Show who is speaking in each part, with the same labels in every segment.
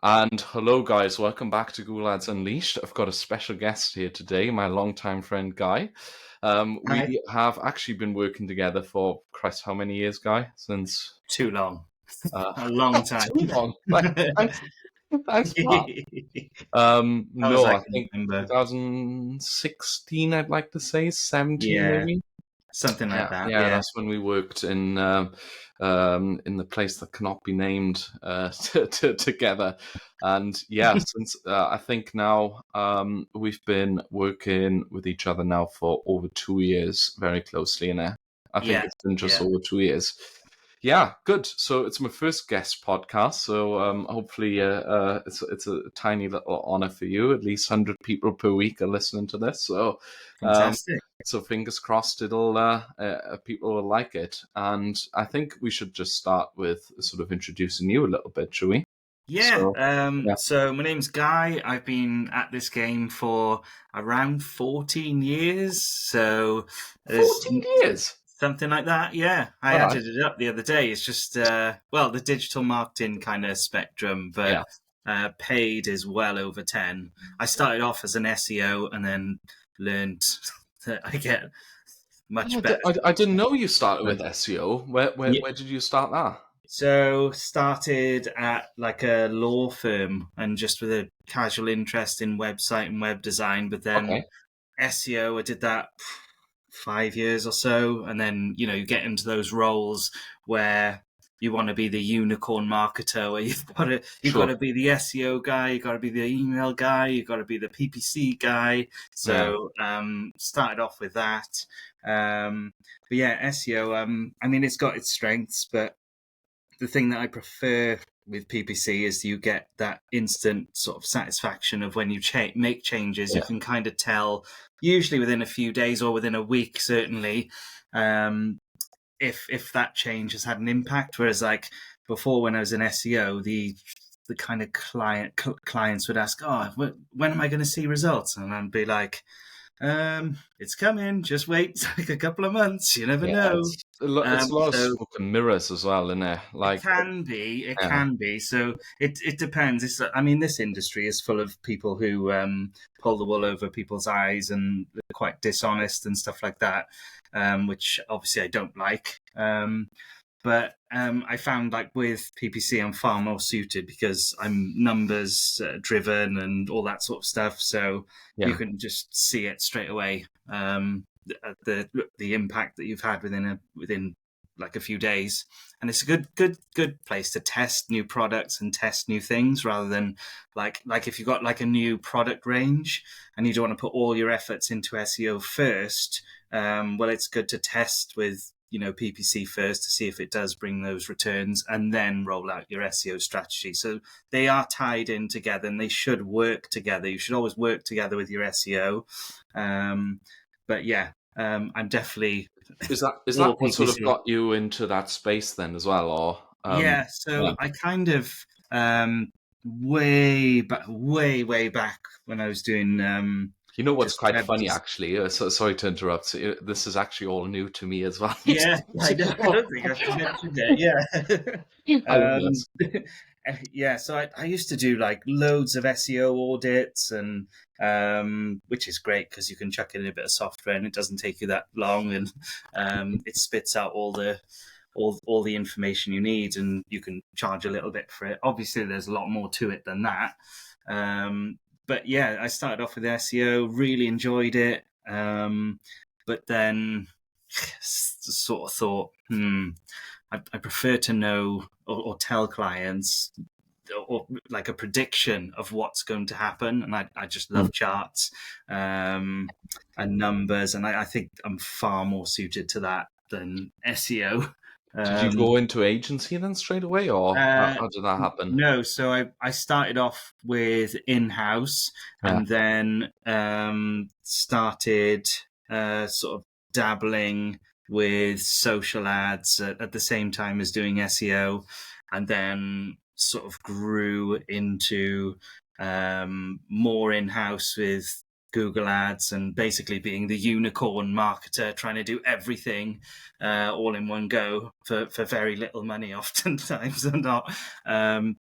Speaker 1: And hello, guys. Welcome back to Google Ads Unleashed. I've got a special guest here today, my longtime friend, Guy.
Speaker 2: Hi.
Speaker 1: We have actually been working together for, Christ, how many years, Guy? Since
Speaker 2: Too long.
Speaker 1: uh,
Speaker 2: A long time.
Speaker 1: too long. Thanks, thanks for that.
Speaker 2: How was
Speaker 1: No,
Speaker 2: I
Speaker 1: I
Speaker 2: can
Speaker 1: think
Speaker 2: remember?
Speaker 1: 2016, I'd like to say, 17
Speaker 2: Yeah,
Speaker 1: maybe.
Speaker 2: something like
Speaker 1: Yeah,
Speaker 2: that.
Speaker 1: yeah,
Speaker 2: Yeah,
Speaker 1: that's when we worked in the place that cannot be named together. And yeah, since I think now we've been working with each other now for over 2 years, very closely. And I think
Speaker 2: yeah,
Speaker 1: it's been just
Speaker 2: yeah.
Speaker 1: over 2 years. Yeah, good. So it's my first guest podcast. So hopefully it's a tiny little honor for you. At least 100 people per week are listening to this. So um,
Speaker 2: Fantastic.
Speaker 1: so fingers crossed it'll people will like it. And I think we should just start with sort of introducing you a little bit, shall we?
Speaker 2: Yeah.
Speaker 1: So yeah,
Speaker 2: So my name's Guy. I've been at this game for around 14 years. So there's
Speaker 1: 14 years.
Speaker 2: something like that. Yeah, I
Speaker 1: All right.
Speaker 2: added it up the other day. It's just the digital marketing kind of spectrum, but
Speaker 1: Yeah.
Speaker 2: paid is well over 10. I started off as an SEO and then learned that I get much
Speaker 1: Oh,
Speaker 2: better.
Speaker 1: I didn't know you started with SEO.
Speaker 2: Yeah.
Speaker 1: Where did you start that?
Speaker 2: So started at like a law firm and just with a casual interest in website and web design, but then
Speaker 1: Okay.
Speaker 2: SEO, I did that 5 years or so, and then you get into those roles where you want to be the unicorn marketer, where you've got to
Speaker 1: Sure.
Speaker 2: be the SEO guy, you've got to be the email guy, you've got to be the PPC guy.
Speaker 1: Yeah.
Speaker 2: So started off with that, but yeah, SEO. I mean, it's got its strengths, but the thing that I prefer with PPC is you get that instant sort of satisfaction of when you make changes. You
Speaker 1: Yeah.
Speaker 2: can kind of tell, usually within a few days or within a week, certainly, um, if that change has had an impact. Whereas, like before, when I was in SEO, the kind of clients would ask, "Oh, when am I going to see results?" And I'd be like, "It's coming. Just wait, like a couple of months. You never
Speaker 1: Yeah.
Speaker 2: know."
Speaker 1: It's a lot of
Speaker 2: So
Speaker 1: smoke and mirrors as well, isn't it?
Speaker 2: it
Speaker 1: Like,
Speaker 2: can be. It
Speaker 1: yeah.
Speaker 2: can be. So it depends. I mean, this industry is full of people who pull the wool over people's eyes and they're quite dishonest and stuff like that, which obviously I don't like. But I found like with PPC, I'm far more suited because I'm numbers driven and all that sort of stuff. So you
Speaker 1: Yeah.
Speaker 2: can just see it straight away. The impact that you've had within like a few days, and it's a good place to test new products and test new things rather than like if you've got like a new product range and you don't want to put all your efforts into SEO first. Well, it's good to test with PPC first to see if it does bring those returns and then roll out your SEO strategy. So they are tied in together and they should work together. You should always work together with your SEO. But yeah, I'm definitely
Speaker 1: Is
Speaker 2: all
Speaker 1: that what sort of
Speaker 2: PPC.
Speaker 1: got you into that space then as well, or
Speaker 2: Yeah,
Speaker 1: yeah?
Speaker 2: so I kind of way back when I was doing
Speaker 1: You know what's
Speaker 2: just
Speaker 1: quite
Speaker 2: web
Speaker 1: funny,
Speaker 2: design.
Speaker 1: actually? So, sorry to interrupt. This is actually all new to me as well.
Speaker 2: Yeah, I don't think I've mentioned it. Yeah.
Speaker 1: I love this.
Speaker 2: Yeah, so I used to do like loads of SEO audits and which is great because you can chuck in a bit of software and it doesn't take you that long and it spits out all the information you need and you can charge a little bit for it. Obviously there's a lot more to it than that. But yeah, I started off with SEO, really enjoyed it. But then sort of thought, I prefer to know or tell clients or like a prediction of what's going to happen. And I just
Speaker 1: Hmm.
Speaker 2: love charts and numbers. And I think I'm far more suited to that than SEO.
Speaker 1: Did you
Speaker 2: Um,
Speaker 1: go into agency then straight away, or
Speaker 2: uh,
Speaker 1: how did that happen?
Speaker 2: no, so I started off with in-house
Speaker 1: Yeah.
Speaker 2: and then started sort of dabbling with social ads at the same time as doing SEO, and then sort of grew into more in-house with Google Ads and basically being the unicorn marketer, trying to do everything all in one go for very little money, oftentimes or not. Um,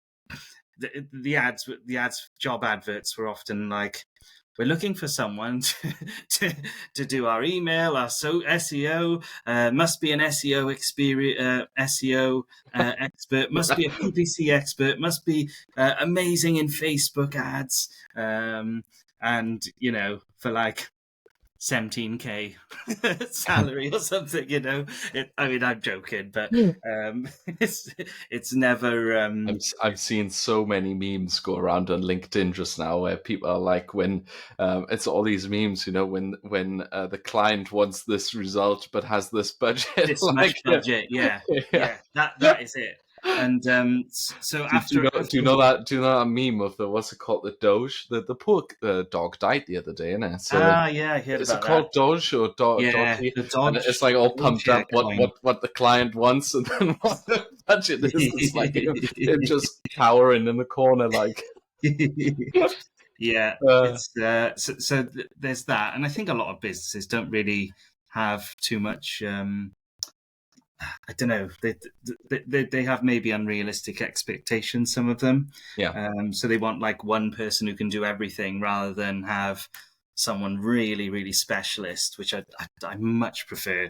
Speaker 2: the ads job adverts were often like, we're looking for someone to do our email, our SEO. Must be an SEO experience, SEO expert. Must be a PPC expert. Must be amazing in Facebook ads. And for like 17K salary or something. I mean, I'm joking, but it's never.
Speaker 1: I've seen so many memes go around on LinkedIn just now where people are like, when it's all these memes, when the client wants this result but has this budget,
Speaker 2: This much
Speaker 1: like
Speaker 2: budget, yeah,
Speaker 1: yeah.
Speaker 2: yeah, that is it. And so
Speaker 1: Do you
Speaker 2: after
Speaker 1: know? Do you know that? Do you know that meme of the, what's it called, the Doge? The poor dog died the other day, innit? So
Speaker 2: yeah, I heard
Speaker 1: is it
Speaker 2: about that.
Speaker 1: called Doge or
Speaker 2: Yeah,
Speaker 1: Dodgy?
Speaker 2: the
Speaker 1: And it's
Speaker 2: Dodge,
Speaker 1: like all pumped
Speaker 2: yeah,
Speaker 1: up what
Speaker 2: coin.
Speaker 1: what what the client wants, and then what the budget is. It's like it just cowering in the corner, like.
Speaker 2: Yeah,
Speaker 1: Uh,
Speaker 2: it's there's that, and I think a lot of businesses don't really have too much. I don't know. They have maybe unrealistic expectations. Some of them,
Speaker 1: yeah.
Speaker 2: so they want like one person who can do everything rather than have someone really, really specialist. Which I much prefer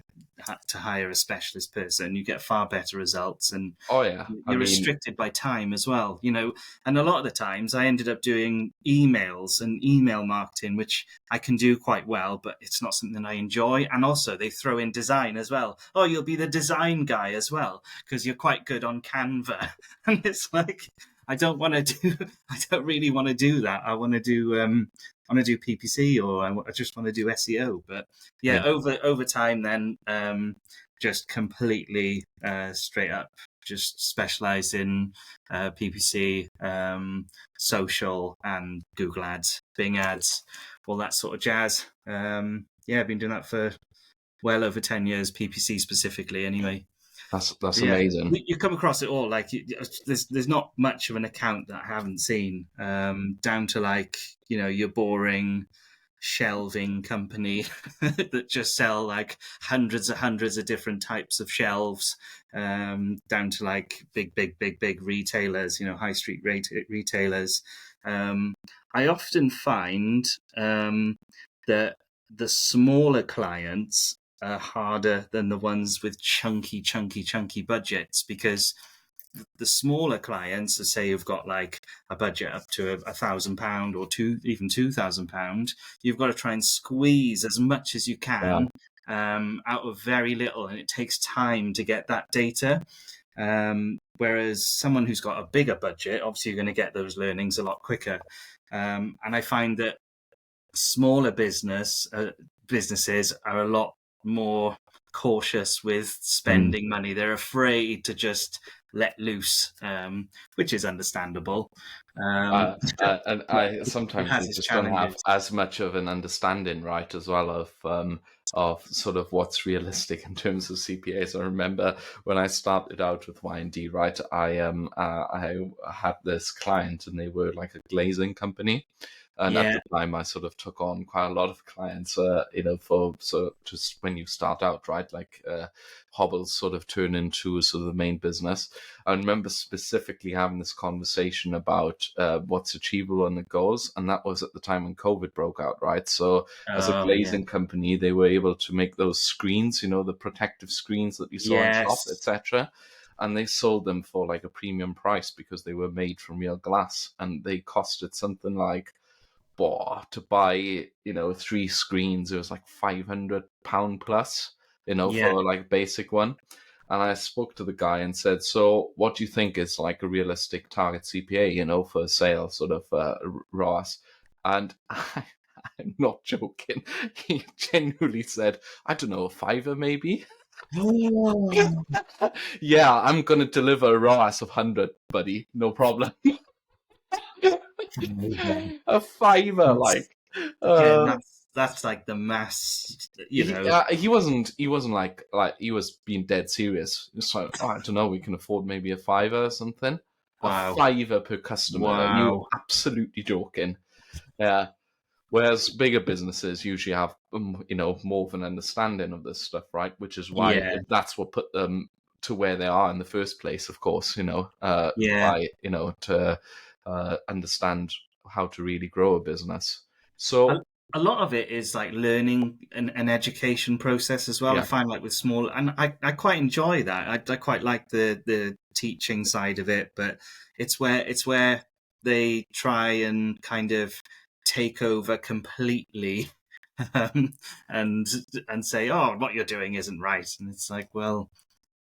Speaker 2: to hire a specialist person. You get far better results, and
Speaker 1: Oh yeah. I
Speaker 2: you're
Speaker 1: mean,
Speaker 2: restricted by time as well. And a lot of the times I ended up doing emails and email marketing, which I can do quite well, but it's not something I enjoy. And also they throw in design as well. Oh, you'll be the design guy as well because you're quite good on Canva. And it's like, I don't want to do, I don't really want to do that. I want to do PPC, or I just want to do SEO. But yeah,
Speaker 1: yeah.
Speaker 2: over time, then just completely straight up, just specialize in PPC, social, and Google Ads, Bing Ads, all that sort of jazz. Yeah, I've been doing that for well over 10 years, PPC specifically, anyway.
Speaker 1: That's
Speaker 2: Yeah,
Speaker 1: amazing.
Speaker 2: you come across it all. Like, there's not much of an account that I haven't seen. Down to like your boring shelving company that just sell like hundreds of different types of shelves, down to like big retailers, high street retailers. I often find that the smaller clients are harder than the ones with chunky budgets, because the smaller clients, let's say you've got like a budget up to £1,000 or even £2,000, you've got to try and squeeze as much as you
Speaker 1: Yeah.
Speaker 2: can out of very little, and it takes time to get that data. Whereas someone who's got a bigger budget, obviously you're going to get those learnings a lot quicker. And I find that smaller businesses are a lot more cautious with spending money. They're afraid to just let loose, which is understandable.
Speaker 1: And
Speaker 2: But
Speaker 1: I
Speaker 2: it
Speaker 1: sometimes
Speaker 2: has
Speaker 1: they
Speaker 2: its
Speaker 1: just don't have
Speaker 2: challenges.
Speaker 1: as much of an understanding, right, as well of sort of what's realistic in terms of CPAs. I remember when I started out with Y&D, right, I had this client, and they were like a glazing company. And at
Speaker 2: Yeah,
Speaker 1: the time, I sort of took on quite a lot of clients, for just when you start out, right, like hobbles sort of turn into sort of the main business. I remember specifically having this conversation about what's achievable and the goals, and that was at the time when COVID broke out, right? So as a
Speaker 2: oh yeah,
Speaker 1: glazing company, they were able to make those screens, the protective screens that you saw in shop,
Speaker 2: yes,
Speaker 1: etc. And they sold them for like a premium price because they were made from real glass, and they costed something like, to buy 3 screens, it was like £500 plus,
Speaker 2: yeah.
Speaker 1: for like a basic one. And I spoke to the guy and said, so what do you think is like a realistic target CPA, for sale, sort of ROAS? And I'm not joking, he genuinely said, I don't know, a fiver maybe.
Speaker 2: Oh,
Speaker 1: Yeah, I'm gonna deliver a ROAS of 100, buddy, no problem. A fiver,
Speaker 2: that's
Speaker 1: like.
Speaker 2: again,
Speaker 1: uh
Speaker 2: that's like the mass,
Speaker 1: he wasn't like he was being dead serious. It's like, oh, I don't know, we can afford maybe a fiver or something. A
Speaker 2: Wow,
Speaker 1: fiver per customer. Are you
Speaker 2: wow,
Speaker 1: absolutely joking? Yeah. Whereas bigger businesses usually have, more of an understanding of this stuff, right? Which is why
Speaker 2: yeah,
Speaker 1: that's what put them to where they are in the first place, of course.
Speaker 2: yeah,
Speaker 1: By to understand how to really grow a business.
Speaker 2: a,
Speaker 1: So
Speaker 2: a lot of it is like learning an education process as well. I
Speaker 1: yeah,
Speaker 2: find like with small, and I quite enjoy that. I quite like the teaching side of it, but it's where they try and kind of take over completely, um, and and say, oh, what you're doing isn't right, and it's like, well,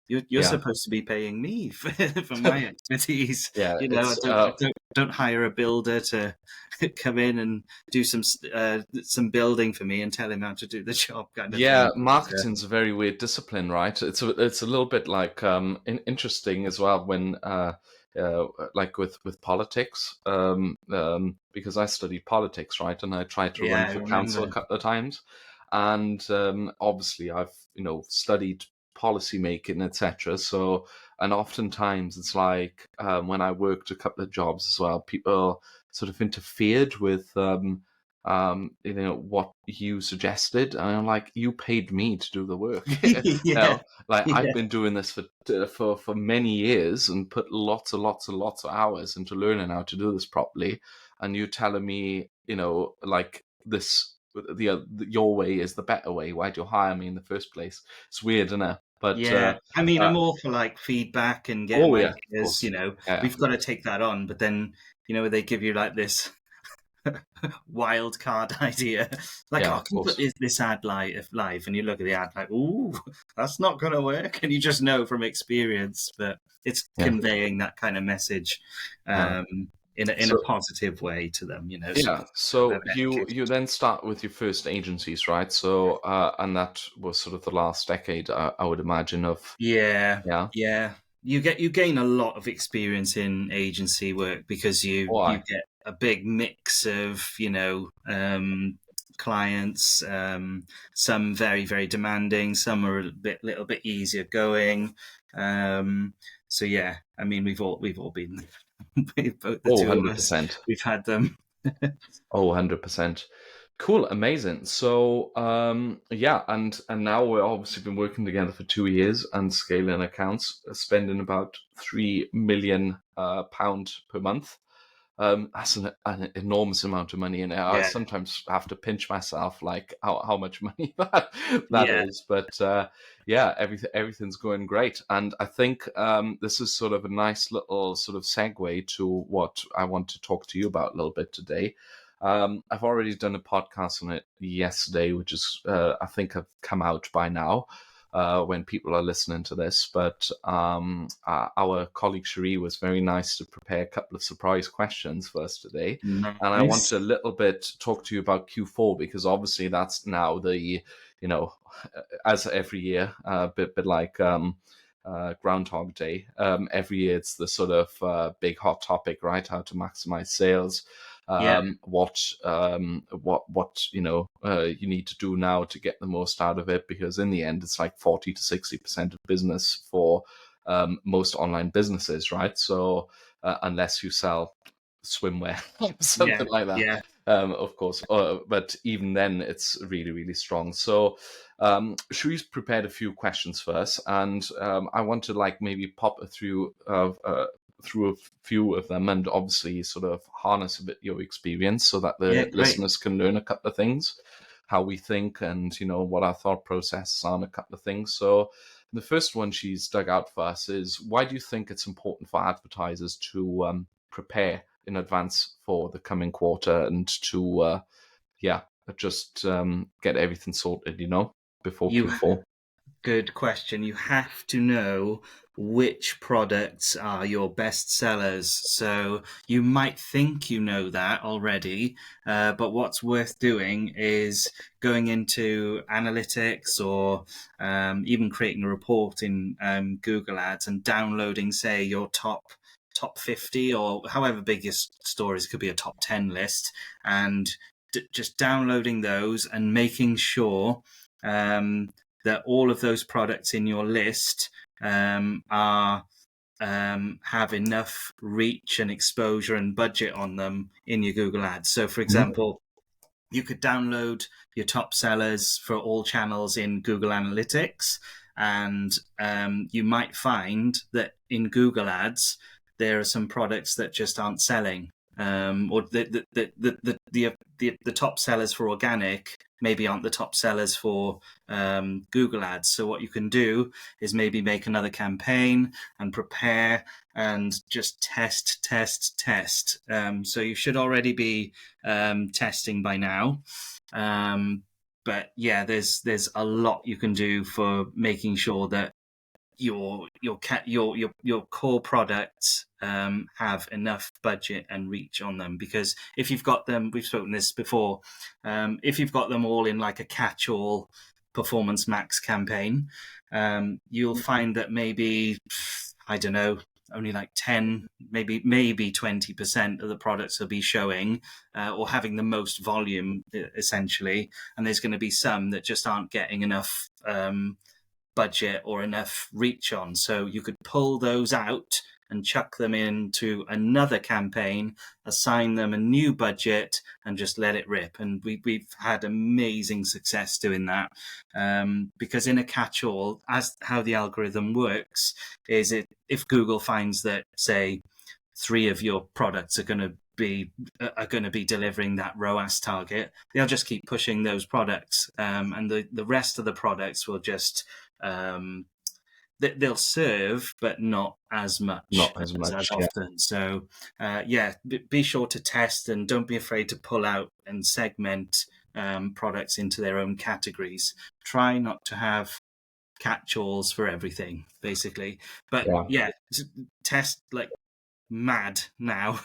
Speaker 2: you're
Speaker 1: yeah,
Speaker 2: supposed to be paying me for my expertise.
Speaker 1: yeah.
Speaker 2: You know,
Speaker 1: It's
Speaker 2: I don't hire a builder to come in and do some building for me and tell him how to do the job, kind of
Speaker 1: Yeah,
Speaker 2: thing.
Speaker 1: marketing's a very weird discipline, right? It's a little bit like interesting as well when like with politics, because I studied politics, right, and I tried to run
Speaker 2: Yeah, I
Speaker 1: for council a
Speaker 2: remember.
Speaker 1: couple of times, and obviously I've studied policy making, etc. So, and oftentimes it's like when I worked a couple of jobs as well, people sort of interfered with. What you suggested, and I'm like, you paid me to do the work.
Speaker 2: Yeah,
Speaker 1: Like I've
Speaker 2: yeah,
Speaker 1: been doing this for many years and put lots and lots and lots of hours into learning how to do this properly, and you telling me, like this, your way is the better way. Why'd you hire me in the first place? It's weird, isn't it? But
Speaker 2: yeah. I mean,
Speaker 1: uh,
Speaker 2: I'm all for like feedback and getting
Speaker 1: oh yeah, of
Speaker 2: ideas.
Speaker 1: course, yeah,
Speaker 2: We've got to take that on, but then they give you like this wild card idea. Like,
Speaker 1: yeah,
Speaker 2: oh,
Speaker 1: of
Speaker 2: can you put
Speaker 1: course,
Speaker 2: this ad live? And you look at the ad like, ooh, that's not going to work. And you just know from experience that it's
Speaker 1: yeah.
Speaker 2: conveying that kind of message um, in a
Speaker 1: So
Speaker 2: positive way to them, so
Speaker 1: yeah,
Speaker 2: they're
Speaker 1: so
Speaker 2: educated.
Speaker 1: you then start with your first agencies, right? So and that was sort of the last decade, I would imagine of
Speaker 2: Yeah,
Speaker 1: yeah.
Speaker 2: yeah. You gain a lot of experience in agency work because you
Speaker 1: Why?
Speaker 2: get a big mix of clients. Some very very demanding. Some are a little bit easier going. So yeah, I mean we've all been both the
Speaker 1: Oh,
Speaker 2: two of us.
Speaker 1: 100%.
Speaker 2: We've had them.
Speaker 1: Oh, 100%. Cool, amazing. So, yeah, and now we're obviously been working together for 2 years and scaling accounts, spending about 3 million pound per month. That's an enormous amount of money, and I
Speaker 2: Yeah,
Speaker 1: sometimes have to pinch myself, like how much money that
Speaker 2: yeah,
Speaker 1: is. But yeah, everything's going great, and I think this is sort of a nice little sort of segue to what I want to talk to you about a little bit today. I've already done a podcast on it yesterday, which is I think have come out by now when people are listening to this. But our colleague Cherie was very nice to prepare a couple of surprise questions for us today. And I want
Speaker 2: nice.
Speaker 1: to a little bit talk to you about Q4 because obviously that's now the, as every year, a bit like Groundhog Day. Every year it's the sort of big hot topic, right? How to maximize sales.
Speaker 2: Yeah,
Speaker 1: What you need to do now to get the most out of it, because in the end it's like 40 to 60% of business for most online businesses, right? So unless you sell swimwear
Speaker 2: yeah,
Speaker 1: something like that,
Speaker 2: yeah.
Speaker 1: of course, but even then it's really really strong. So Shui's prepared a few questions for us, and I want to like maybe pop through a few of them, and obviously sort of harness a bit your experience so that
Speaker 2: Yeah,
Speaker 1: the
Speaker 2: great.
Speaker 1: listeners can learn a couple of things, how we think, and what our thought process on a couple of things. So the first one she's dug out for us is, why do you think it's important for advertisers to prepare in advance for the coming quarter and to yeah, just get everything sorted, before
Speaker 2: You
Speaker 1: Q4?
Speaker 2: Good question. You have to know which products are your best sellers. So you might think you know that already, but what's worth doing is going into analytics or even creating a report in Google Ads and downloading, say, your top 50 or however big your store is. It could be a top 10 list, and just downloading those and making sure that all of those products in your list are have enough reach and exposure and budget on them in your Google Ads. So, for
Speaker 1: Mhm.
Speaker 2: example, you could download your top sellers for all channels in Google Analytics, and you might find that in Google Ads, there are some products that just aren't selling, or the top sellers for organic maybe aren't the top sellers for Google Ads. So what you can do is maybe make another campaign and prepare and just test. So you should already be testing by now. But yeah, there's a lot you can do for making sure that your core products have enough budget and reach on them. Because if you've got them, we've spoken this before, if you've got them all in like a catch-all performance max campaign, you'll find that maybe, I don't know, only like 10, maybe 20% of the products will be showing or having the most volume, essentially. And there's going to be some that just aren't getting enough budget or enough reach on. So you could pull those out and chuck them into another campaign, assign them a new budget, and just let it rip. And we've had amazing success doing that, because in a catch-all, as how the algorithm works, is if Google finds that, say, 3 of your products are going to be delivering that ROAS target, they'll just keep pushing those products, and the rest of the products will just they'll serve, but not as much
Speaker 1: Not as
Speaker 2: as
Speaker 1: much. Yeah.
Speaker 2: often. So be sure to test, and don't be afraid to pull out and segment products into their own categories. Try not to have catch-alls for everything, basically. But yeah, test like mad now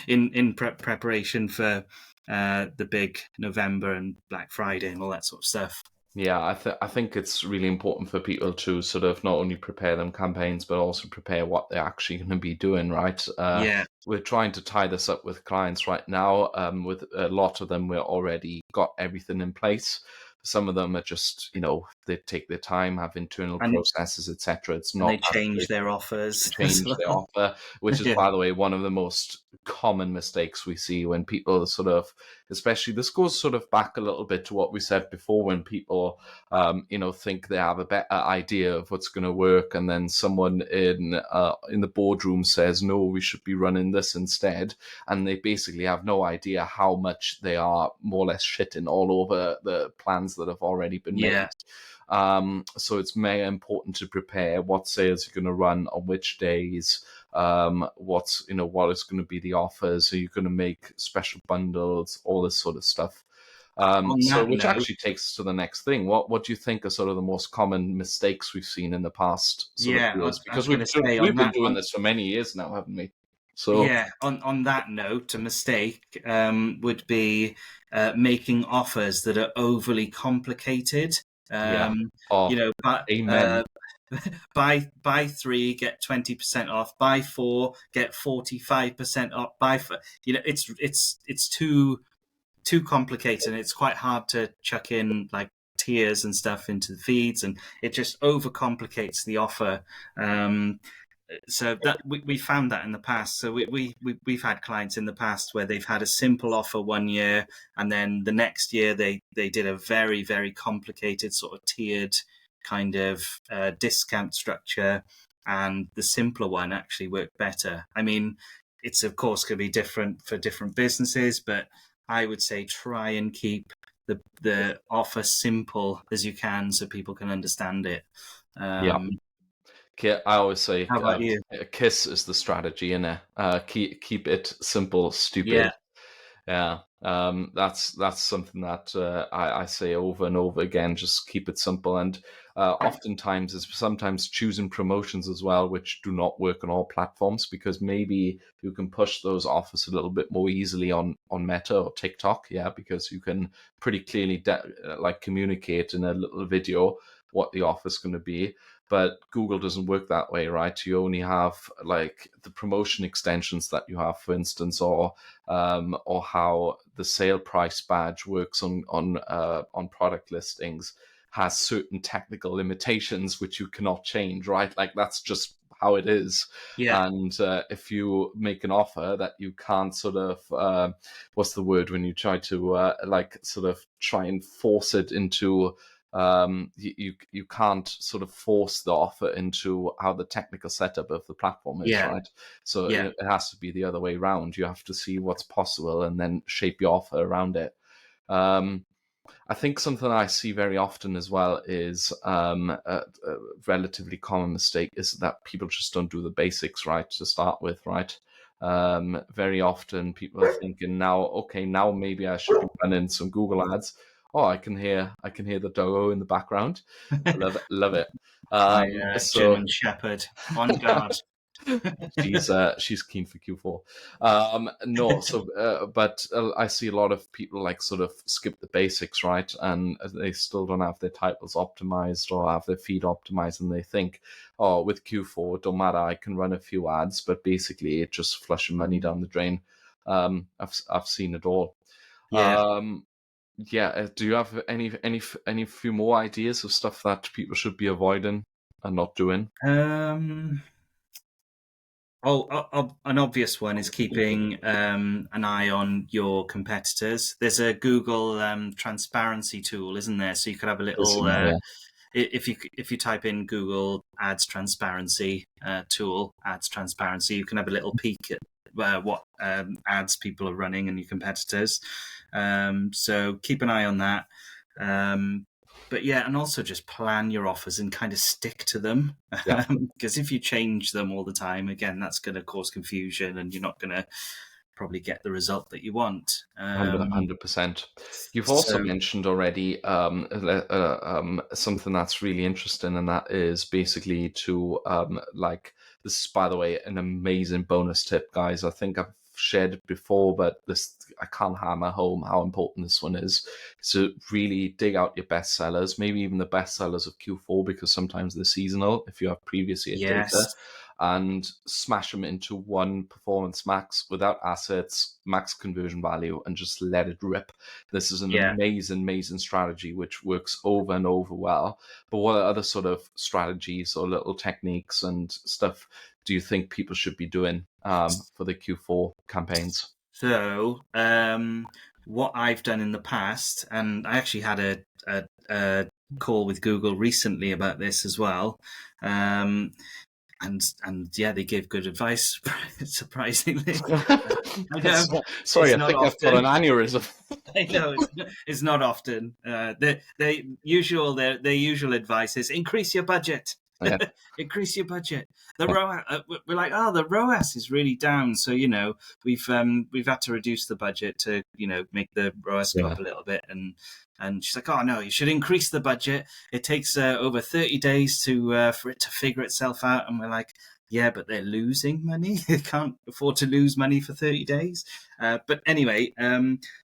Speaker 2: in preparation for the big November and Black Friday and all that sort of stuff.
Speaker 1: Yeah, I think it's really important for people to sort of not only prepare them campaigns, but also prepare what they're actually going to be doing, right?
Speaker 2: Yeah.
Speaker 1: We're trying to tie this up with clients right now. With a lot of them, we're already got everything in place. Some of them are just, they take their time, have internal processes, etc. It's
Speaker 2: And
Speaker 1: not
Speaker 2: they change their offers.
Speaker 1: change their offer, which is,
Speaker 2: Yeah.
Speaker 1: by the way, one of the most common mistakes we see when people sort of, especially this goes sort of back a little bit to what we said before, when people, think they have a better idea of what's going to work, and then someone in the boardroom says, no, we should be running this instead, and they basically have no idea how much they are more or less shitting all over the plans that have already been made. So it's mega important to prepare what sales you're going to run on which days, what is going to be the offers, are you going to make special bundles, all this sort of stuff. Which actually takes us to the next thing. What do you think are sort of the most common mistakes we've seen in the past sort of years? Because we've been doing this for many years now, haven't we? So
Speaker 2: yeah, on that note, a mistake would be making offers that are overly complicated.
Speaker 1: Amen.
Speaker 2: Buy 3, get 20% off. Buy 4, get 45% off. It's too complicated, and it's quite hard to chuck in like tiers and stuff into the feeds, and it just overcomplicates the offer. So that we found that in the past. So we've had clients in the past where they've had a simple offer one year, and then the next year they did a very, very complicated sort of tiered kind of discount structure, and the simpler one actually worked better. I mean, it's of course going to be different for different businesses, but I would say try and keep the offer simple as you can so people can understand it.
Speaker 1: I always say,
Speaker 2: How about you?
Speaker 1: KISS is the strategy, innit? Keep it simple, stupid. Yeah. That's something that I say over and over again. Just keep it simple, and oftentimes is sometimes choosing promotions as well, which do not work on all platforms, because maybe you can push those offers a little bit more easily on Meta or TikTok, because you can pretty clearly communicate in a little video what the offer is going to be. But Google doesn't work that way, right? You only have like the promotion extensions that you have, for instance, or how the sale price badge works on product listings has certain technical limitations which you cannot change, right? Like that's just how it is. And if you make an offer that you can't sort of what's the word when you try to sort of try and force it into You can't sort of force the offer into how the technical setup of the platform is,
Speaker 2: Yeah,
Speaker 1: right? So
Speaker 2: yeah,
Speaker 1: it has to be the other way around. You have to see what's possible and then shape your offer around it. I think something I see very often as well is a relatively common mistake is that people just don't do the basics right to start with, right? Very often people are thinking now, okay, now maybe I should be running some Google ads. Oh, I can hear the doggo in the background. Love it, love it.
Speaker 2: my
Speaker 1: So
Speaker 2: German Shepherd on guard.
Speaker 1: she's keen for Q4. No, so but I see a lot of people like sort of skip the basics, right? And they still don't have their titles optimized or have their feed optimized, and they think, oh, with Q4, it don't matter. I can run a few ads, but basically it just flushing money down the drain. I've seen it all.
Speaker 2: Yeah.
Speaker 1: Yeah. Do you have any few more ideas of stuff that people should be avoiding and not doing?
Speaker 2: Um, an obvious one is keeping an eye on your competitors. There's a Google transparency tool, isn't there? So you could have a
Speaker 1: Is
Speaker 2: little
Speaker 1: in there, yeah.
Speaker 2: if you type in Google Ads Transparency tool, Ads Transparency, you can have a little peek at what ads people are running and your competitors. So keep an eye on that. But yeah, and also just plan your offers and kind of stick to them.
Speaker 1: Yeah.
Speaker 2: Because if you change them all the time, again, that's going to cause confusion and you're not going to probably get the result that you want.
Speaker 1: 100%. You've also
Speaker 2: So
Speaker 1: mentioned already something that's really interesting, and that is basically to like this is, by the way, an amazing bonus tip, guys. I think I've shared it before, but this I can't hammer home how important this one is. So really dig out your best sellers, maybe even the best sellers of Q4, because sometimes they're seasonal if you have previous year data,
Speaker 2: yes,
Speaker 1: and smash them into one performance max without assets, max conversion value, and just let it rip. This is an
Speaker 2: yeah.
Speaker 1: amazing strategy which works over and over well. But what other sort of strategies or little techniques and stuff do you think people should be doing for the Q4 campaigns?
Speaker 2: So, what I've done in the past, and I actually had a call with Google recently about this as well. Um, and yeah, they gave good advice. Surprisingly, I know
Speaker 1: Sorry,
Speaker 2: it's
Speaker 1: I
Speaker 2: not
Speaker 1: think I've got an
Speaker 2: often.
Speaker 1: aneurysm.
Speaker 2: I know it's not often. Their usual advice is increase your budget.
Speaker 1: Yeah,
Speaker 2: Increase your budget. The ROAS, we're like, oh, the ROAS is really down. So we've had to reduce the budget to make the ROAS go
Speaker 1: yeah,
Speaker 2: up a little bit. And she's like, oh no, you should increase the budget. It takes over 30 days to for it to figure itself out. And we're like, yeah, but they're losing money. They can't afford to lose money for 30 days. But anyway,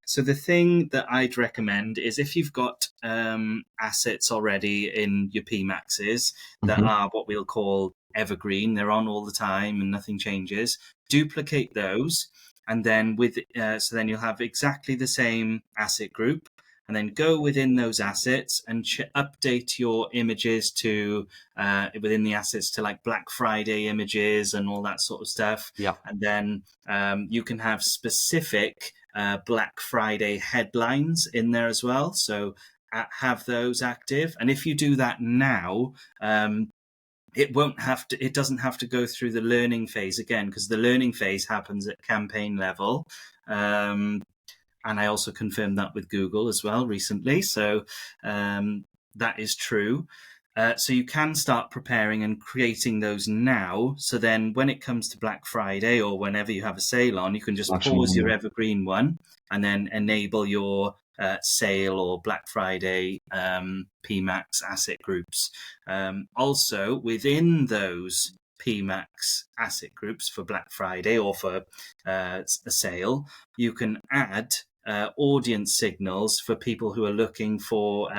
Speaker 2: so the thing that I'd recommend is if you've got assets already in your PMAXs that
Speaker 1: hmm,
Speaker 2: are what we'll call evergreen, they're on all the time and nothing changes, duplicate those. And then so then you'll have exactly the same asset group, and then go within those assets and update your images to within the assets to like Black Friday images and all that sort of stuff.
Speaker 1: yeah.
Speaker 2: And then you can have specific Black Friday headlines in there as well. So have those active. And if you do that now, it doesn't have to go through the learning phase again, because the learning phase happens at campaign level. And I also confirmed that with Google as well recently. So that is true. So you can start preparing and creating those now. So then when it comes to Black Friday or whenever you have a sale on, you can just
Speaker 1: Smashing
Speaker 2: pause
Speaker 1: on
Speaker 2: your
Speaker 1: there.
Speaker 2: evergreen one and then enable your sale or Black Friday PMAX asset groups. Also, within those PMAX asset groups for Black Friday or for a sale, you can add audience signals for people who are looking for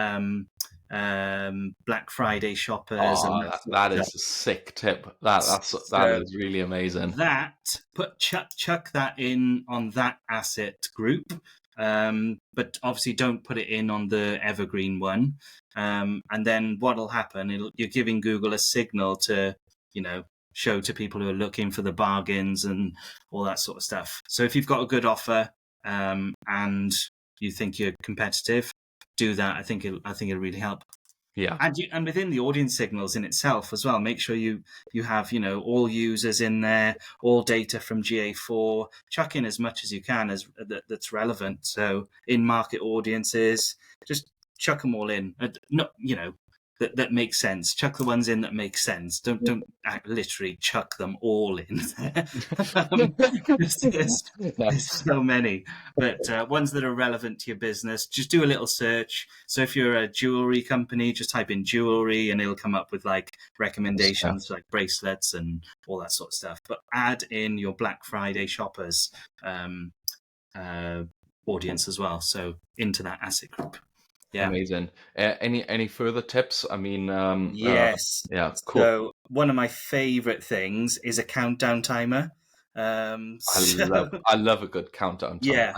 Speaker 2: Black Friday shoppers and
Speaker 1: Oh,
Speaker 2: that sort of
Speaker 1: that is
Speaker 2: stuff.
Speaker 1: a sick tip. That
Speaker 2: So
Speaker 1: is really amazing.
Speaker 2: that chuck that in on that asset group, but obviously don't put it in on the evergreen one. And then what'll happen? You're giving Google a signal to show to people who are looking for the bargains and all that sort of stuff. So if you've got a good offer and you think you're competitive, do that. I think it'll really help.
Speaker 1: Yeah.
Speaker 2: And within the audience signals in itself as well, make sure you have all users in there, all data from GA4. Chuck in as much as you can that's relevant. So in market audiences, just chuck them all in. Not that makes sense. Chuck the ones in that make sense. Don't literally chuck them all in there.
Speaker 1: No.
Speaker 2: There's so many, but ones that are relevant to your business. Just do a little search. So if you're a jewelry company, just type in jewelry, and it'll come up with like
Speaker 1: Yeah.
Speaker 2: recommendations, like bracelets and all that sort of stuff. But add in your Black Friday shoppers um, audience as well. So into that asset group. Yeah.
Speaker 1: Amazing. Any further tips? I mean,
Speaker 2: Yes.
Speaker 1: yeah, cool.
Speaker 2: So one of my favorite things is a countdown timer. So
Speaker 1: I love a good countdown time.
Speaker 2: yeah.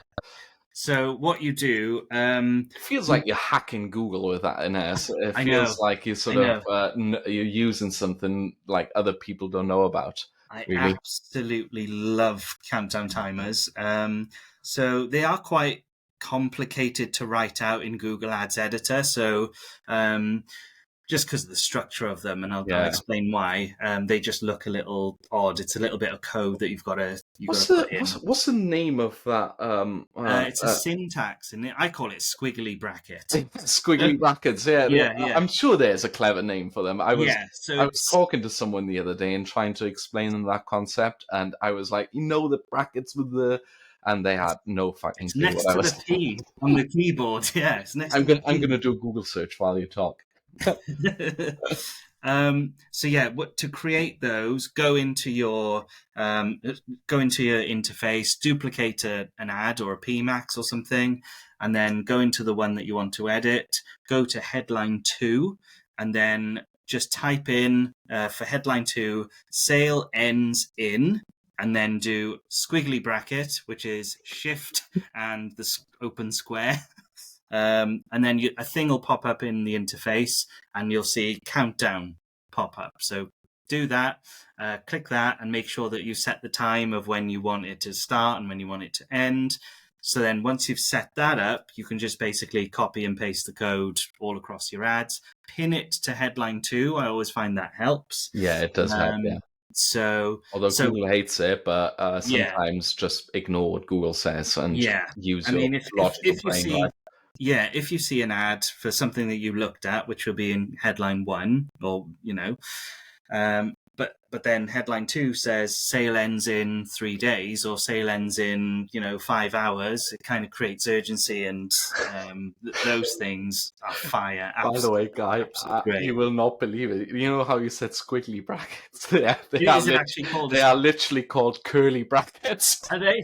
Speaker 2: So what you do,
Speaker 1: It feels like you're hacking Google with that, and it
Speaker 2: I know,
Speaker 1: feels like you're
Speaker 2: I
Speaker 1: sort of
Speaker 2: know,
Speaker 1: you're using something like other people don't know about.
Speaker 2: I
Speaker 1: Really.
Speaker 2: absolutely love countdown timers. So they are quite complicated to write out in Google Ads Editor. So just because of the structure of them, and I'll
Speaker 1: Yeah.
Speaker 2: explain why. They just look a little odd. It's a little bit of code that you've got to put in.
Speaker 1: What's the name of that?
Speaker 2: It's a syntax, and I call it squiggly bracket.
Speaker 1: Squiggly brackets. Yeah,
Speaker 2: Yeah.
Speaker 1: I'm sure there's a clever name for them.
Speaker 2: Yeah, so
Speaker 1: I was talking to someone the other day and trying to explain them that concept, and I was like, the brackets with the, and they had no fucking
Speaker 2: it's
Speaker 1: clue
Speaker 2: next
Speaker 1: what I
Speaker 2: to the
Speaker 1: was.
Speaker 2: P on the keyboard. Yeah, it's next to the
Speaker 1: I'm
Speaker 2: P.
Speaker 1: gonna do a Google search while you talk.
Speaker 2: So yeah, to create those, go into your interface, duplicate an ad or a PMax or something, and then go into the one that you want to edit. Go to headline 2, and then just type in for headline 2, sale ends in, and then do squiggly bracket, which is shift and the open square. And then a thing will pop up in the interface, and you'll see countdown pop up. So do that, click that, and make sure that you set the time of when you want it to start and when you want it to end. So then once you've set that up, you can just basically copy and paste the code all across your ads, pin it to headline 2. I always find that helps.
Speaker 1: Yeah, it does help. Yeah.
Speaker 2: So
Speaker 1: Google hates it, but
Speaker 2: yeah,
Speaker 1: sometimes just ignore what Google says and use
Speaker 2: I
Speaker 1: your
Speaker 2: mean,
Speaker 1: logical
Speaker 2: if you
Speaker 1: brain,
Speaker 2: see,
Speaker 1: right?
Speaker 2: if you see an ad for something that you looked at, which will be in headline 1, or but then headline 2 says sale ends in 3 days, or sale ends in 5 hours. It kind of creates urgency, and those things are fire.
Speaker 1: By the way, Guy,
Speaker 2: Absolutely great.
Speaker 1: you will not believe it. You know how you said squiggly brackets?
Speaker 2: Is it actually called?
Speaker 1: They are literally called curly brackets.
Speaker 2: Are they?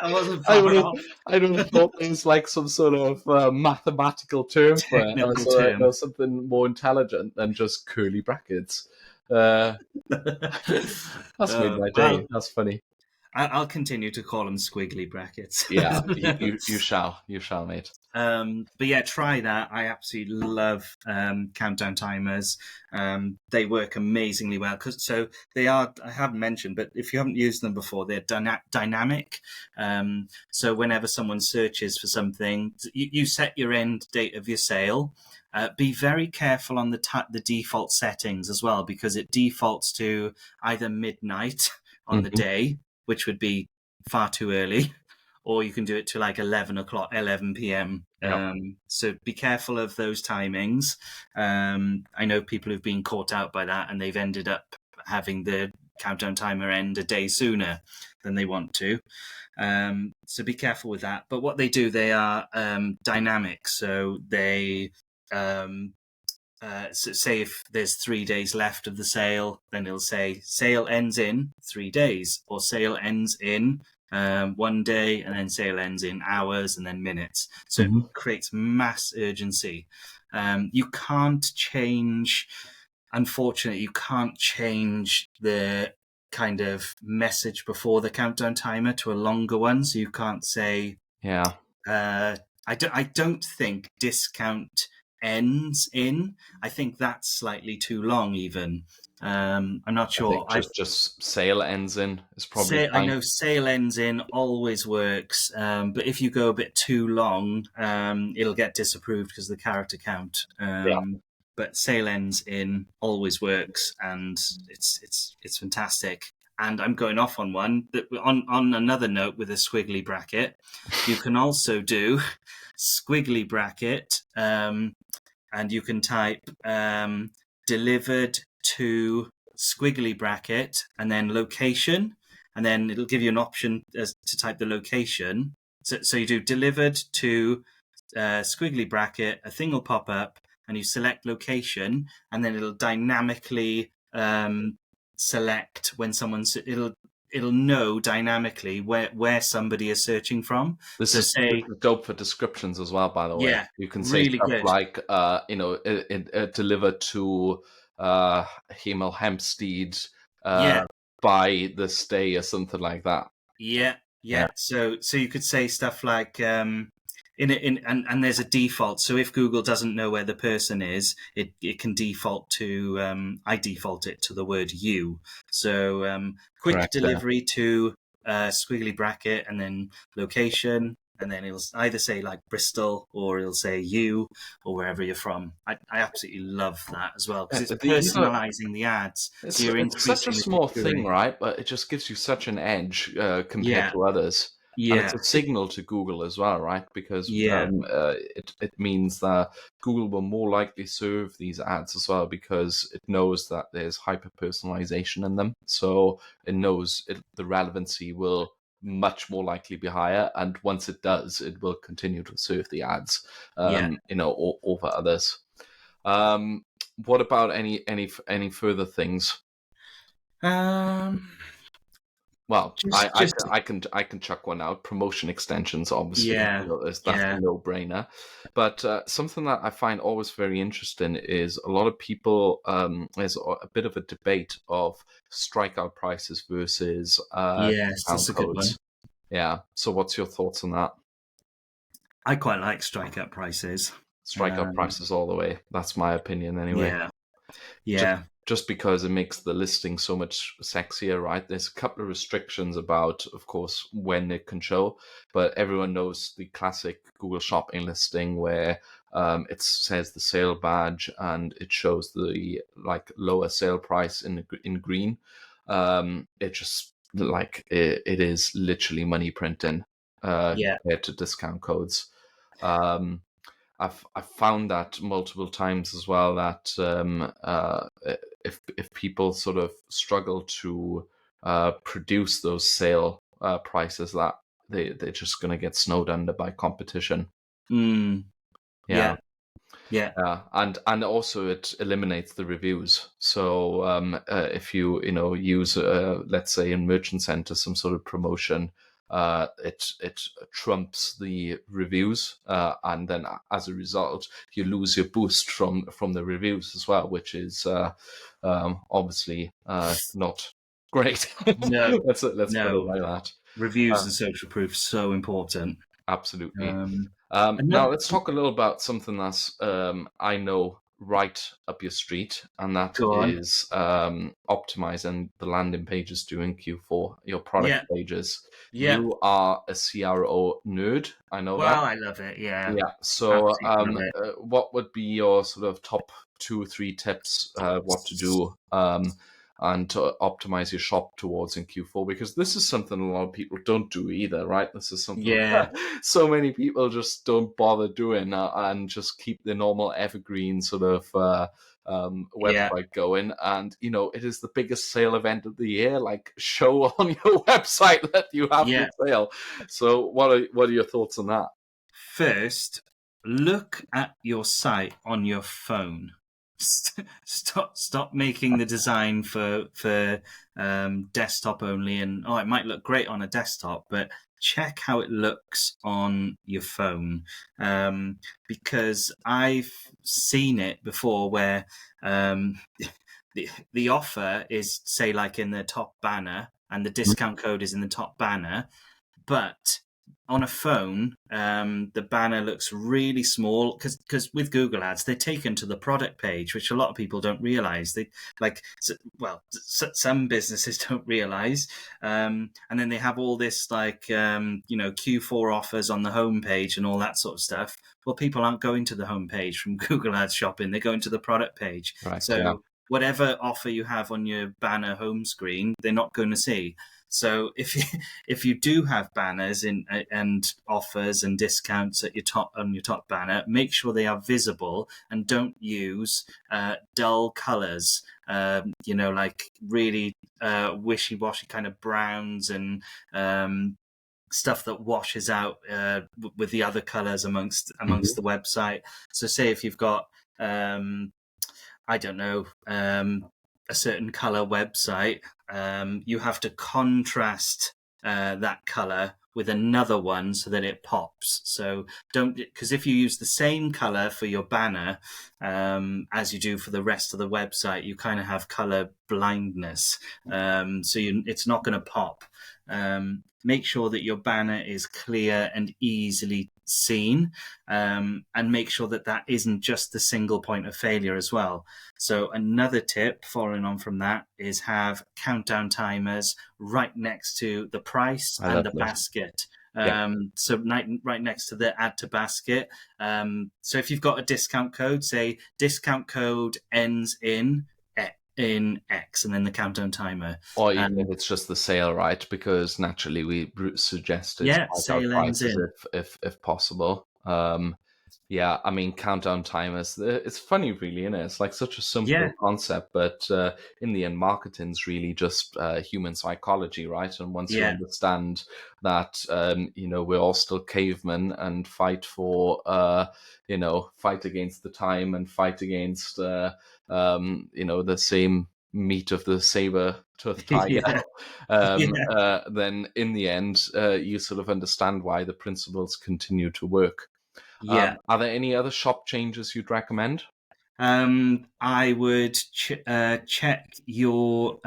Speaker 2: I wasn't
Speaker 1: I
Speaker 2: far off.
Speaker 1: would have thought it was like some sort of mathematical term for it,
Speaker 2: Technical
Speaker 1: or
Speaker 2: term.
Speaker 1: something more intelligent than just curly brackets. That's made my day. That's funny.
Speaker 2: I'll continue to call them squiggly brackets.
Speaker 1: Yeah, you shall, mate.
Speaker 2: But yeah, try that. I absolutely love countdown timers. They work amazingly well. So they are, I haven't mentioned, but if you haven't used them before, they're dynamic. So whenever someone searches for something, you set your end date of your sale. Be very careful on the default settings as well, because it defaults to either midnight on the day, which would be far too early, or you can do it to like 11 p.m.
Speaker 1: Yep.
Speaker 2: So be careful of those timings. I know people who've been caught out by that, and they've ended up having the countdown timer end a day sooner than they want to. So be careful with that. But what they do, they are dynamic. So they so say if there's 3 days left of the sale, then it'll say sale ends in 3 days, or sale ends in 1 day, and then sale ends in hours, and then minutes. So it creates mass urgency. You can't change, unfortunately, you can't change the kind of message before the countdown timer to a longer one. So you can't say, I don't think discount ends in. I think that's slightly too long even. I'm not sure.
Speaker 1: I think just sale ends in is probably fine.
Speaker 2: I know sale ends in always works, but if you go a bit too long, it'll get disapproved because of the character count. but sale ends in always works, and it's fantastic. And I'm going off on one that on another note with a squiggly bracket. You can also do squiggly bracket, and you can type delivered to squiggly bracket and then location, and then it'll give you an option as to type the location. So you do delivered to squiggly bracket, a thing will pop up, and you select location, and then it'll dynamically select when someone's. It'll know dynamically where somebody is searching from.
Speaker 1: This
Speaker 2: So
Speaker 1: is
Speaker 2: say,
Speaker 1: dope for descriptions as well, by the way.
Speaker 2: yeah,
Speaker 1: You can say
Speaker 2: really
Speaker 1: stuff
Speaker 2: good.
Speaker 1: like, delivered to Hemel Hempstead
Speaker 2: Yeah,
Speaker 1: by this day or something like that.
Speaker 2: yeah,
Speaker 1: Yeah,
Speaker 2: yeah. So you could say stuff like and there's a default. So if Google doesn't know where the person is, it can default to I default it to the word you. So quick
Speaker 1: correct. Yeah.
Speaker 2: delivery to squiggly bracket and then location, and then it'll either say like Bristol or it'll say you or wherever you're from. I absolutely love that as well because it's
Speaker 1: You know,
Speaker 2: personalizing the ads. So you're
Speaker 1: it's such a
Speaker 2: increasing the
Speaker 1: small
Speaker 2: click-through
Speaker 1: thing,
Speaker 2: rate.
Speaker 1: right? But it just gives you such an edge compared
Speaker 2: Yeah,
Speaker 1: to others. And it's
Speaker 2: yeah,
Speaker 1: a signal to Google as well, right? Because
Speaker 2: yeah,
Speaker 1: it means that Google will more likely serve these ads as well because it knows that there's hyper personalization in them. So it knows the relevancy will much more likely be higher. And once it does, it will continue to serve the ads,
Speaker 2: yeah.
Speaker 1: over others. Um, what about any further things?
Speaker 2: Um,
Speaker 1: Well,
Speaker 2: just
Speaker 1: I can chuck one out. Promotion extensions, obviously,
Speaker 2: yeah,
Speaker 1: that's a
Speaker 2: yeah,
Speaker 1: no brainer. But something that I find always very interesting is a lot of people. There's a bit of a debate of strikeout prices versus
Speaker 2: yes,
Speaker 1: discount
Speaker 2: that's a good one.
Speaker 1: codes. Yeah. So, what's your thoughts on that?
Speaker 2: I quite like strikeout prices.
Speaker 1: Strikeout
Speaker 2: Um,
Speaker 1: prices all the way. That's my opinion, anyway.
Speaker 2: yeah,
Speaker 1: just
Speaker 2: yeah,
Speaker 1: just because it makes the listing so much sexier, right? There's a couple of restrictions about, of course, when it can show, but everyone knows the classic Google Shopping listing where it says the sale badge and it shows the like lower sale price in green. It just like it is literally money printing
Speaker 2: yeah.
Speaker 1: compared to discount codes. Um, I've found that multiple times as well that if people sort of struggle to produce those sale prices, that they're just going to get snowed under by competition.
Speaker 2: Mm,
Speaker 1: Yeah.
Speaker 2: yeah, yeah,
Speaker 1: And also it eliminates the reviews. So if you use let's say in Merchant Center some sort of promotion, it trumps the reviews, and then as a result you lose your boost from the reviews as well, which is obviously not great.
Speaker 2: no,
Speaker 1: Let's put it
Speaker 2: no.
Speaker 1: like that.
Speaker 2: Reviews
Speaker 1: Uh,
Speaker 2: and social proof so important.
Speaker 1: Absolutely.
Speaker 2: Um,
Speaker 1: Now
Speaker 2: another,
Speaker 1: let's talk a little about something that's I know right up your street, and that
Speaker 2: go on.
Speaker 1: is optimizing the landing pages during Q4, your product
Speaker 2: Yeah,
Speaker 1: pages.
Speaker 2: yeah.
Speaker 1: You are a CRO nerd, I know that.
Speaker 2: Well, I love it. Yeah,
Speaker 1: Yeah. So,
Speaker 2: absolutely love it.
Speaker 1: what would be your sort of top 2 or 3 tips what to do and to optimize your shop towards in Q4? Because this is something a lot of people don't do either, right? This is something
Speaker 2: Yeah,
Speaker 1: so many people just don't bother doing and just keep the normal evergreen sort of
Speaker 2: yeah,
Speaker 1: website going. And it is the biggest sale event of the year. Like, show on your website that you have
Speaker 2: yeah.
Speaker 1: the sale. So, what are your thoughts on that?
Speaker 2: First, look at your site on your phone. Stop making the design for desktop only, and it might look great on a desktop, but check how it looks on your phone, because I've seen it before where the offer is, say, like in the top banner and the discount code is in the top banner, but on a phone, the banner looks really small because with Google Ads, they're taken to the product page, which a lot of people don't realize. They some businesses don't realize, and then they have all this Q4 offers on the homepage and all that sort of stuff. Well, people aren't going to the homepage from Google Ads shopping; they're going to the product page.
Speaker 1: Right. Yeah.
Speaker 2: So whatever offer you have on your banner home screen, they're not going to see. So if you do have banners and offers and discounts at your top on your top banner, make sure they are visible and don't use dull colours. Like really wishy-washy kind of browns and stuff that washes out with the other colours amongst
Speaker 1: Mhm.
Speaker 2: the website. So say if you've got I don't know, a certain color website, you have to contrast that color with another one so that it pops. So don't, because if you use the same color for your banner as you do for the rest of the website, you kind of have color blindness. It's not going to pop. Make sure that your banner is clear and easily seen, and make sure that that isn't just the single point of failure as well. So another tip following on from that is have countdown timers right next to the price
Speaker 1: I
Speaker 2: and
Speaker 1: love
Speaker 2: the
Speaker 1: this.
Speaker 2: basket.
Speaker 1: Yeah.
Speaker 2: Right next to the add to basket. So if you've got a discount code, say discount code ends in X, and then the countdown timer.
Speaker 1: Or even if it's just the sale, right? Because naturally we suggested
Speaker 2: Yeah,
Speaker 1: spike out
Speaker 2: sale ends
Speaker 1: prices
Speaker 2: in.
Speaker 1: if possible. Yeah, I mean countdown timers. It's funny, really, isn't it? It's like such a
Speaker 2: Yeah,
Speaker 1: simple concept, but in the end, marketing's really just human psychology, right? And once you
Speaker 2: yeah,
Speaker 1: understand that, we're all still cavemen and fight for, fight against the time and fight against, the same meat of the saber-toothed tiger.
Speaker 2: yeah, yeah,
Speaker 1: Then in the end, you sort of understand why the principles continue to work.
Speaker 2: yeah.
Speaker 1: Are there any other shop changes you'd recommend?
Speaker 2: I would check your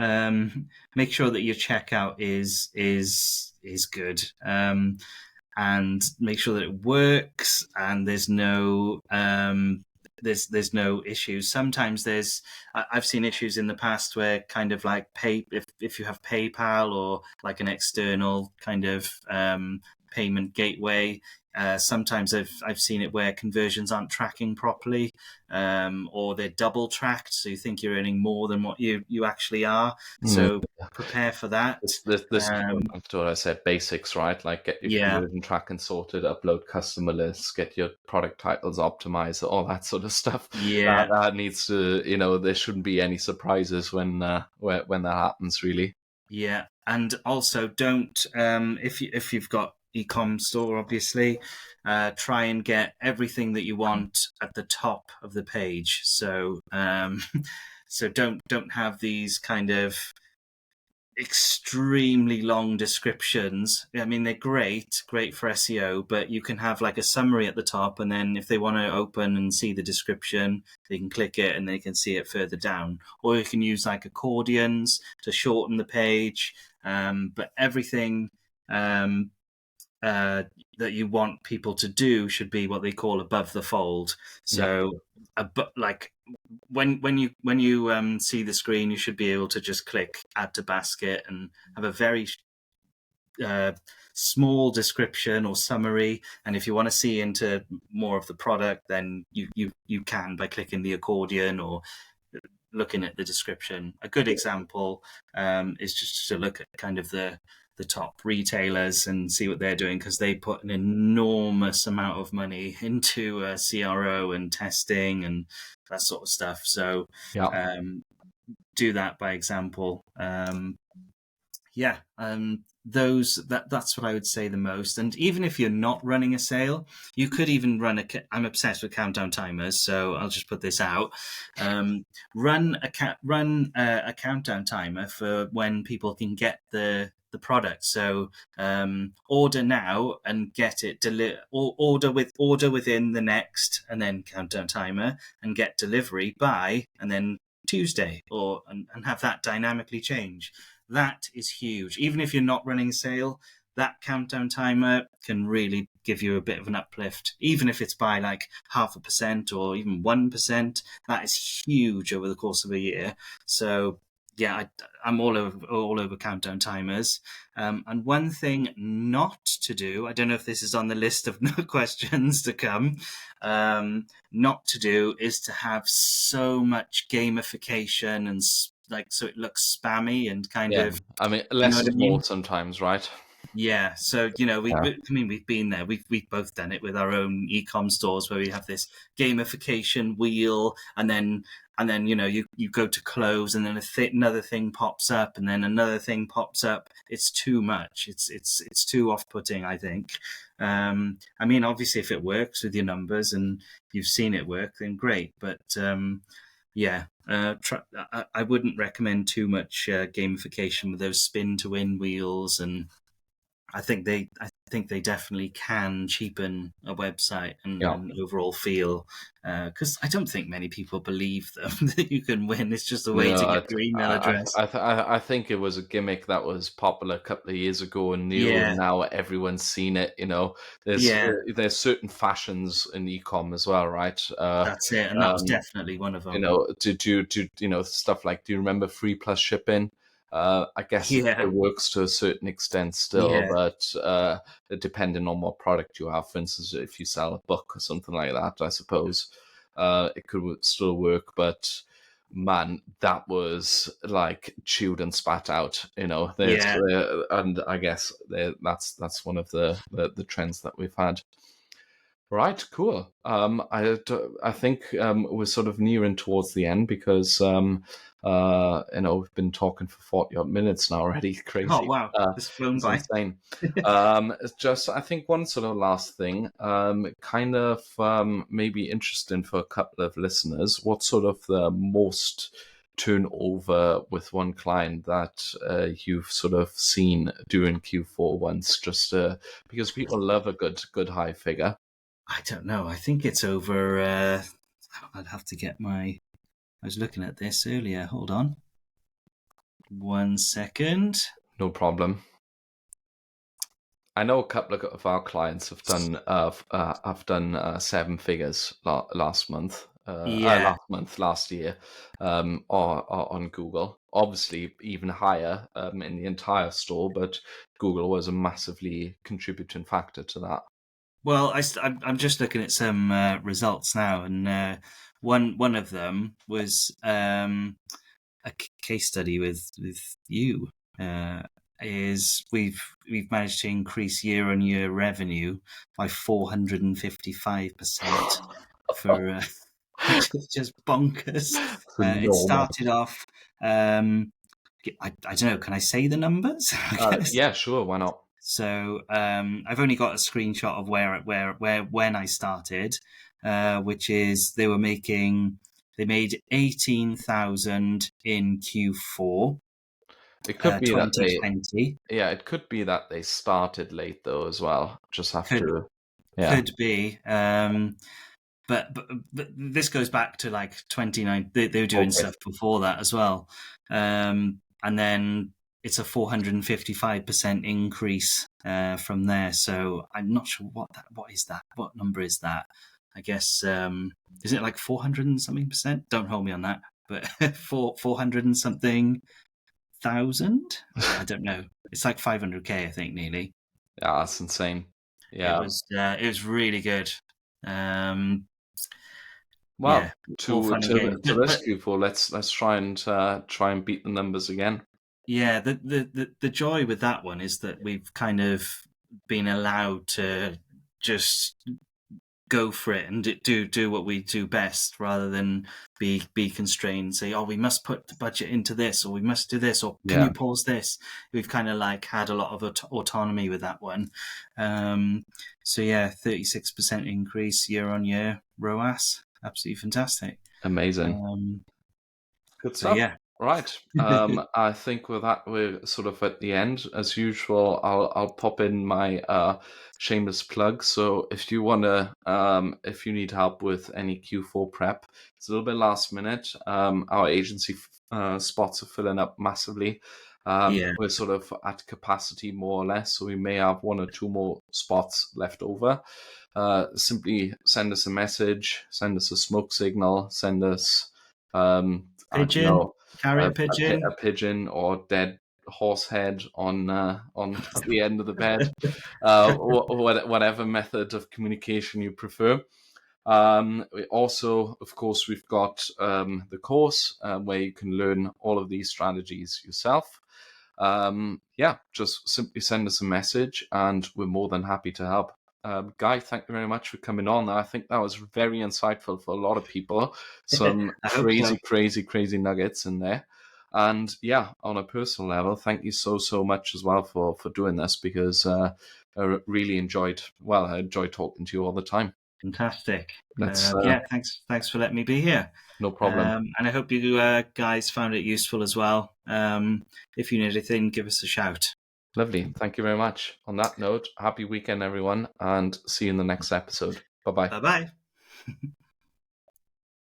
Speaker 2: make sure that your checkout is good, and make sure that it works and there's no issues. Sometimes I've seen issues in the past where kind of like if you have PayPal or like an external kind of payment gateway. Sometimes I've seen it where conversions aren't tracking properly, or they're double tracked, so you think you're earning more than what you actually are.
Speaker 1: Mm,
Speaker 2: So prepare for that.
Speaker 1: this is going
Speaker 2: Um,
Speaker 1: back to what I said, basics, right? Like get your
Speaker 2: yeah,
Speaker 1: conversion tracking sorted, upload customer lists, get your product titles optimized, all that sort of stuff.
Speaker 2: yeah,
Speaker 1: That needs to, there shouldn't be any surprises when that happens, really.
Speaker 2: yeah. And also, don't if you've got e-com store, obviously, try and get everything that you want at the top of the page. So so don't have these kind of extremely long descriptions. I mean, they're great for SEO, but you can have like a summary at the top, and then if they want to open and see the description, they can click it and they can see it further down. Or you can use like accordions to shorten the page. But everything um, that you want people to do should be what they call above the fold.
Speaker 1: Yeah.
Speaker 2: So, like when you see the screen, you should be able to just click add to basket and have a very uh, small description or summary. And if you want to see into more of the product, then you can by clicking the accordion or looking at the description. A good example is just to look at kind of the top retailers and see what they're doing, because they put an enormous amount of money into CRO and testing and that sort of stuff. So
Speaker 1: Yeah.
Speaker 2: um, do that by example. Yeah, that's what I would say the most. And even if you're not running a sale, you could even run I'm obsessed with countdown timers, so I'll just put this out. Run a countdown timer for when people can get the product. So order now and get it order within the next, and then countdown timer, and get delivery by, and then Tuesday, and have that dynamically change. That is huge. Even if you're not running a sale, that countdown timer can really give you a bit of an uplift, even if it's by like 0.5% or even 1%. That is huge over the course of a year. So yeah, I'm all over countdown timers. And one thing not to do, I don't know if this is on the list of no questions to come, not to do is to have so much gamification and like so it looks spammy and kind
Speaker 1: Yeah,
Speaker 2: of,
Speaker 1: I mean,
Speaker 2: you know
Speaker 1: less
Speaker 2: what I
Speaker 1: is more
Speaker 2: mean?
Speaker 1: sometimes, right?
Speaker 2: Yeah, so you know,
Speaker 1: Yeah.
Speaker 2: I mean, we've been there. We've both done it with our own e-com stores where we have this gamification wheel, and then you know you go to close, and then another thing pops up, and then another thing pops up. It's too much. It's too off-putting, I think. I mean, obviously, if it works with your numbers and you've seen it work, then great. But yeah, I wouldn't recommend too much gamification with those spin to win wheels, and I think they definitely can cheapen a website
Speaker 1: Yeah.
Speaker 2: and overall feel, because I don't think many people believe them that you can win. It's just a way
Speaker 1: No,
Speaker 2: to get your email address.
Speaker 1: I think it was a gimmick that was popular a couple of years ago and new, and
Speaker 2: Yeah,
Speaker 1: now everyone's seen it. You know,
Speaker 2: yeah,
Speaker 1: there's certain fashions in e-com as well, right?
Speaker 2: that's it, and that was
Speaker 1: Um,
Speaker 2: definitely one of
Speaker 1: you
Speaker 2: them.
Speaker 1: know, to you know, stuff like, do you remember free plus shipping? I guess
Speaker 2: Yeah,
Speaker 1: it works to a certain extent still,
Speaker 2: yeah,
Speaker 1: but depending on what product you have, for instance, if you sell a book or something like that, I suppose it could still work. But man, that was like chewed and spat out. You know, there's
Speaker 2: yeah.
Speaker 1: and I guess that's one of the trends that we've had. Right, cool. I think we're sort of nearing towards the end because you know, we've been talking for 40 odd minutes now already.
Speaker 2: Oh
Speaker 1: Crazy.
Speaker 2: wow, it's flown
Speaker 1: It's
Speaker 2: by.
Speaker 1: insane. It's just, I think one sort of last thing, kind of maybe interesting for a couple of listeners. What sort of the most turnover with one client that you've sort of seen during Q4 once, just because people love a good high figure.
Speaker 2: I don't know. I think it's over. I'd have to get my. I was looking at this earlier. Hold on, 1 second.
Speaker 1: No problem. I know a couple of our clients have done seven figures
Speaker 2: Yeah,
Speaker 1: last year, or on Google. Obviously, even higher in the entire store, but Google was a massively contributing factor to that.
Speaker 2: well, I'm just looking at some results now, and one of them was a case study with you. Uh, is we've managed to increase year on year revenue by 455% for which is just bonkers.
Speaker 1: It's
Speaker 2: It
Speaker 1: enormous.
Speaker 2: started off. I don't know. Can I say the numbers? I guess.
Speaker 1: Yeah, sure, why not?
Speaker 2: So I've only got a screenshot of where when I started, which is they made 18,000 in Q4
Speaker 1: It could be that they
Speaker 2: 2020.
Speaker 1: Yeah, it could be that they started late though as well. Just have
Speaker 2: Could
Speaker 1: to, yeah,
Speaker 2: could be, but this goes back to like 29. They were doing
Speaker 1: okay,
Speaker 2: stuff before that as well, and then it's a 455% increase from there. So I'm not sure what is that? What number is that? I guess is it like 400 and something percent? Don't hold me on that, but 400 and something thousand. I don't know. It's like 500K, I think, nearly.
Speaker 1: yeah, that's insane. Yeah,
Speaker 2: It was really good. Um,
Speaker 1: well,
Speaker 2: yeah, all fun and games.
Speaker 1: to this
Speaker 2: But
Speaker 1: Q4, let's try and beat the numbers again.
Speaker 2: yeah, the joy with that one is that we've kind of been allowed to just go for it and do what we do best rather than be constrained and say, oh, we must put the budget into this, or we must do this, or can
Speaker 1: Yeah,
Speaker 2: you pause this. We've kind of like had a lot of autonomy with that one. So yeah, 36% increase year on year ROAS, absolutely fantastic.
Speaker 1: amazing.
Speaker 2: um,
Speaker 1: Good
Speaker 2: so
Speaker 1: stuff.
Speaker 2: yeah.
Speaker 1: Right. I think with that we're sort of at the end. As usual, I'll pop in my shameless plug. So if you wanna if you need help with any Q4 prep, it's a little bit last minute. Our agency spots are filling up massively.
Speaker 2: Yeah.
Speaker 1: We're sort of at capacity more or less, so we may have 1 or 2 more spots left over. Simply send us a message, send us a smoke signal, send us, I don't
Speaker 2: Pigeon,
Speaker 1: know,
Speaker 2: carrier pigeon.
Speaker 1: a pigeon or dead horse head on at the end of the bed, whatever method of communication you prefer. We also, of course, we've got the course where you can learn all of these strategies yourself. Yeah, just simply send us a message and we're more than happy to help. Guy, thank you very much for coming on. I think that was very insightful for a lot of people. Some
Speaker 2: I hope so.
Speaker 1: crazy nuggets in there. And yeah, on a personal level, thank you so much as well for doing this, because I really I enjoy talking to you all the time.
Speaker 2: Fantastic.
Speaker 1: Let's
Speaker 2: Yeah, thanks for letting me be here.
Speaker 1: No problem.
Speaker 2: And I hope you guys found it useful as well. If you need anything, give us a shout.
Speaker 1: Lovely. Thank you very much. On that note, happy weekend, everyone, and see you in the next episode. Bye bye.
Speaker 2: Bye bye.